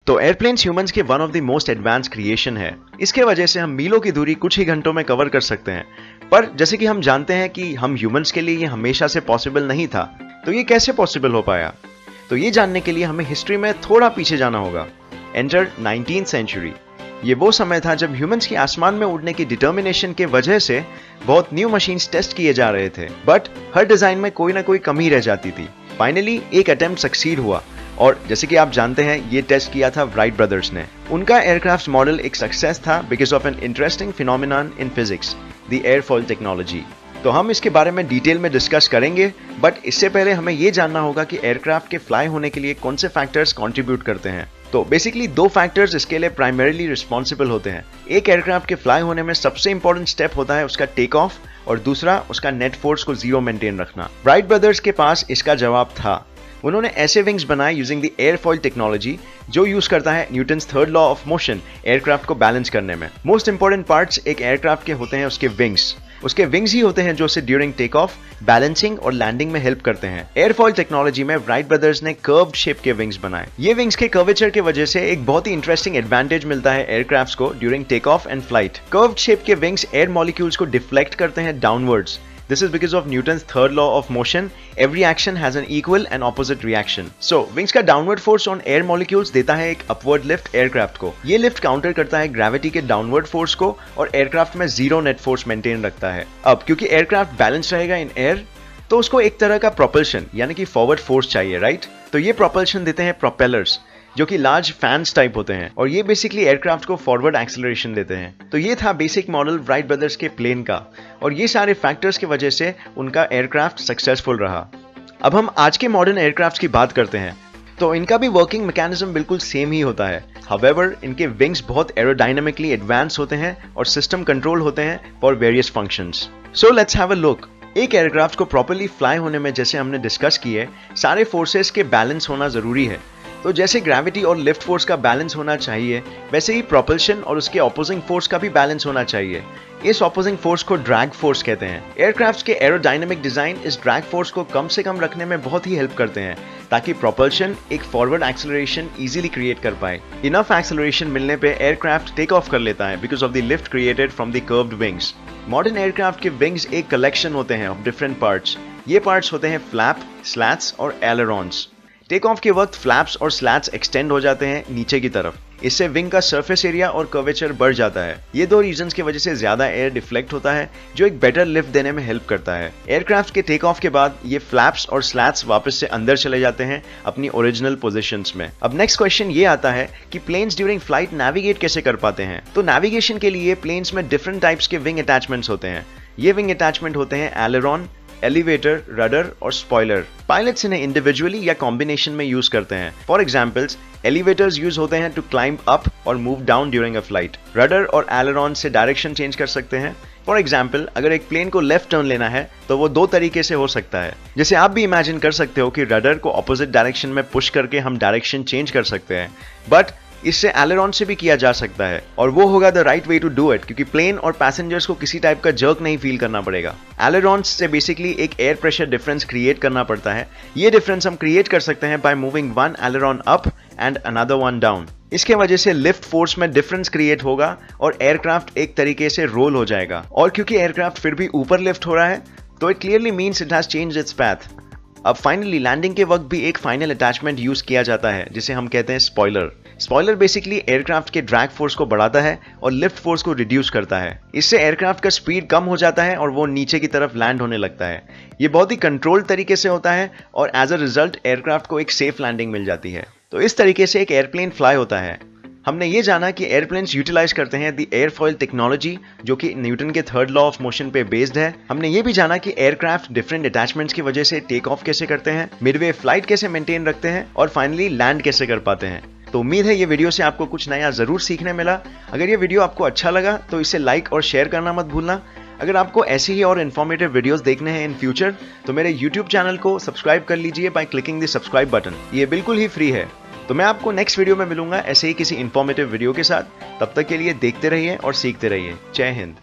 तो airplanes humans के one of the most advance creation है। इसके वजह से हम मीलों की दूरी कुछ ही घंटों में कवर कर सकते हैं। पर जैसे कि हम जानते हैं कि हम ह्यूमंस के लिए ये हमेशा से पॉसिबल नहीं था, तो ये कैसे पॉसिबल हो पाया? तो ये जानने के लिए हमें हिस्ट्री में थोड़ा पीछे जाना होगा। Enter 19th century. ये वो समय था जब ह्यूमंस की आसमान में उड़ने की डिटर्मिनेशन के वजह से बहुत न्यू मशीन्स टेस्ट किए जा रहे थे, बट हर डिजाइन में कोई ना कोई कमी रह जाती थी। फाइनली एक अटेम्प्ट सक्सीड हुआ और जैसे कि आप जानते हैं ये टेस्ट किया था राइट ब्रदर्स ने। उनका एयरक्राफ्ट मॉडल एक सक्सेस था because of an interesting phenomenon in physics, the airfoil technology. तो हम इसके बारे में डिटेल में डिस्कस करेंगे, बट इससे पहले हमें ये जानना होगा कि एयरक्राफ्ट के फ्लाई होने के लिए कौन से फैक्टर्स कंट्रीब्यूट करते हैं। तो बेसिकली दो फैक्टर्स इसके लिए प्राइमरीली रिस्पॉन्सिबल होते हैं। एक एयरक्राफ्ट के फ्लाई होने में सबसे इंपॉर्टेंट स्टेप होता है उसका टेक ऑफ और दूसरा उसका नेट फोर्स को जीरो मेंटेन रखना। राइट ब्रदर्स के पास इसका जवाब था। उन्होंने ऐसे विंग्स बनाए यूजिंग द एयरफॉइल टेक्नोलॉजी जो यूज करता है Newton's third law of motion aircraft को बैलेंस करने में। मोस्ट इंपॉर्टेंट पार्ट्स एक एयरक्राफ्ट के होते हैं उसके विंग्स। उसके विंग्स ही होते हैं जो उसे ड्यूरिंग टेक ऑफ, बैलेंसिंग और लैंडिंग में हेल्प करते हैं। एयरफॉइल टेक्नोलॉजी में राइट ब्रदर्स ने कर्व्ड शेप के विंग्स बनाए। ये विंग्स के कर्वेचर की वजह से एक बहुत ही इंटरेस्टिंग एडवांटेज मिलता है एयरक्राफ्ट्स को during take off and flight. Curved shape के विंग्स एयर मॉलिक्यूल्स को डिफ्लेक्ट करते हैं downwards. This is because of Newton's third law of motion. Every action has an equal and opposite reaction. So, wings का downward force on air molecules देता है एक upward lift aircraft को। ये lift counter करता है gravity के downward force को और aircraft में zero net force maintain रखता है। अब क्योंकि aircraft balance रहेगा in air, तो उसको एक तरह का propulsion यानी कि forward force चाहिए, right? तो ये propulsion देते हैं propellers, जो कि लार्ज फैंस टाइप होते हैं और ये बेसिकली एयरक्राफ्ट को फॉरवर्ड एक्सेलरेशन देते हैं। तो ये था बेसिक मॉडल राइट ब्रदर्स के प्लेन का और ये सारे फैक्टर्स की वजह से उनका एयरक्राफ्ट सक्सेसफुल रहा। अब हम आज के मॉडर्न एयरक्राफ्ट की बात करते हैं तो इनका भी वर्किंग मैकेनिज्म बिल्कुल सेम ही होता है। हाउएवर इनके विंग्स बहुत एरोडायनामिकली एडवांस होते हैं और सिस्टम कंट्रोल होते हैं for various functions. So let's have a look. एक एयरक्राफ्ट को प्रॉपर्ली फ्लाई होने में जैसे हमने डिस्कस किए, सारे फोर्सेस के बैलेंस होना जरूरी है। तो जैसे ग्रेविटी और लिफ्ट फोर्स का बैलेंस होना चाहिए, वैसे ही प्रोपल्शन और उसके ऑपोजिंग फोर्स का भी बैलेंस होना चाहिए। इस ऑपोजिंग फोर्स को ड्रैग फोर्स कहते हैं। एयरक्राफ्ट के एरोडायनामिक डिजाइन इस ड्रैग फोर्स को कम से कम रखने में बहुत ही हेल्प करते हैं ताकि प्रोपल्शन एक फॉरवर्ड एक्सेलरेशन इजीली क्रिएट कर पाए। इनफ एक्सेलरेशन मिलने पे एयरक्राफ्ट टेक ऑफ कर लेता है because of the lift created from the curved wings. Modern aircraft के विंग्स एक कलेक्शन होते हैं ऑफ डिफरेंट पार्ट्स। ये पार्ट्स होते हैं फ्लैप, स्लैट्स और एलरॉन्स। टेक ऑफ के वक्त फ्लैप्स और स्लैट्स एक्सटेंड हो जाते हैं नीचे की तरफ। इससे विंग का सरफेस एरिया और कर्वेचर बढ़ जाता है। ये दो रीजंस की वजह से ज्यादा एयर डिफ्लेक्ट होता है जो एक बेटर लिफ्ट देने में हेल्प करता है। एयरक्राफ्ट के टेक ऑफ के बाद ये फ्लैप्स और स्लैट्स वापस से अंदर चले जाते हैं अपनी ओरिजिनल पोजीशंस में। अब नेक्स्ट क्वेश्चन ये आता है कि प्लेन्स ड्यूरिंग फ्लाइट नेविगेट कैसे कर पाते हैं। तो नेविगेशन के लिए प्लेन्स में डिफरेंट टाइप्स के विंग अटैचमेंट्स होते हैं। ये विंग अटैचमेंट होते हैं एलेरॉन, एलिवेटर, रडर और स्पॉइलर। पायलट्स इन्हें इंडिविजुअली या कॉम्बिनेशन में यूज करते हैं। फॉर एग्जाम्पल्स, एलिवेटर्स यूज होते हैं टू क्लाइंब अप और move down during a flight. Rudder और एलेरॉन से डायरेक्शन चेंज कर सकते हैं। फॉर एग्जाम्पल, अगर एक प्लेन को लेफ्ट टर्न लेना है तो वो दो तरीके से हो सकता है। जैसे आप भी इमेजिन कर सकते हो कि रडर को ऑपोजिट डायरेक्शन में पुश करके हम डायरेक्शन चेंज कर सकते हैं, बट इससे एलेरॉन से भी किया जा सकता है और वो होगा the right way to do it क्योंकि प्लेन और पैसेंजर्स को किसी टाइप का जर्क नहीं फील करना पड़ेगा। एलेरॉन्स से बेसिकली एक एयर प्रेशर डिफरेंस क्रिएट करना पड़ता है। ये डिफरेंस हम क्रिएट कर सकते हैं by moving one aileron up and another one down. इसके वजह से लिफ्ट फोर्स में डिफरेंस क्रिएट होगा और एयरक्राफ्ट एक तरीके से रोल हो जाएगा। और क्योंकि एयरक्राफ्ट फिर भी ऊपर लिफ्ट हो रहा है तो it clearly means it has changed it's path. अब फाइनली लैंडिंग के वक्त भी एक फाइनल अटैचमेंट यूज किया जाता है जिसे हम कहते हैं स्पॉइलर। स्पॉइलर बेसिकली एयरक्राफ्ट के ड्रैग फोर्स को बढ़ाता है और लिफ्ट फोर्स को रिड्यूस करता है। इससे एयरक्राफ्ट का स्पीड कम हो जाता है और वो नीचे की तरफ लैंड होने लगता है। ये बहुत ही कंट्रोल्ड तरीके से होता है और एज अ रिजल्ट एयरक्राफ्ट को एक सेफ लैंडिंग मिल जाती है। तो इस तरीके से एक एयरप्लेन फ्लाई होता है। हमने ये जाना कि एयरप्लेन्स यूटिलाइज करते हैं द एयरफॉइल टेक्नोलॉजी जो कि न्यूटन के थर्ड लॉ ऑफ मोशन पे बेस्ड है। हमने ये भी जाना कि एयरक्राफ्ट डिफरेंट अटैचमेंट्स की वजह से टेक ऑफ कैसे करते हैं, मिडवे फ्लाइट कैसे मेंटेन रखते हैं और फाइनली लैंड कैसे कर पाते हैं। तो उम्मीद है ये वीडियो से आपको कुछ नया जरूर सीखने मिला। अगर ये वीडियो आपको अच्छा लगा तो इसे लाइक और शेयर करना मत भूलना। अगर आपको ऐसी ही और इन्फॉर्मेटिव वीडियोस देखने हैं इन फ्यूचर तो मेरे YouTube चैनल को सब्सक्राइब कर लीजिए by clicking the subscribe button. ये बिल्कुल ही फ्री है। तो मैं आपको नेक्स्ट वीडियो में मिलूंगा ऐसे ही किसी इन्फॉर्मेटिव वीडियो के साथ। तब तक के लिए देखते रहिए और सीखते रहिए। जय हिंद।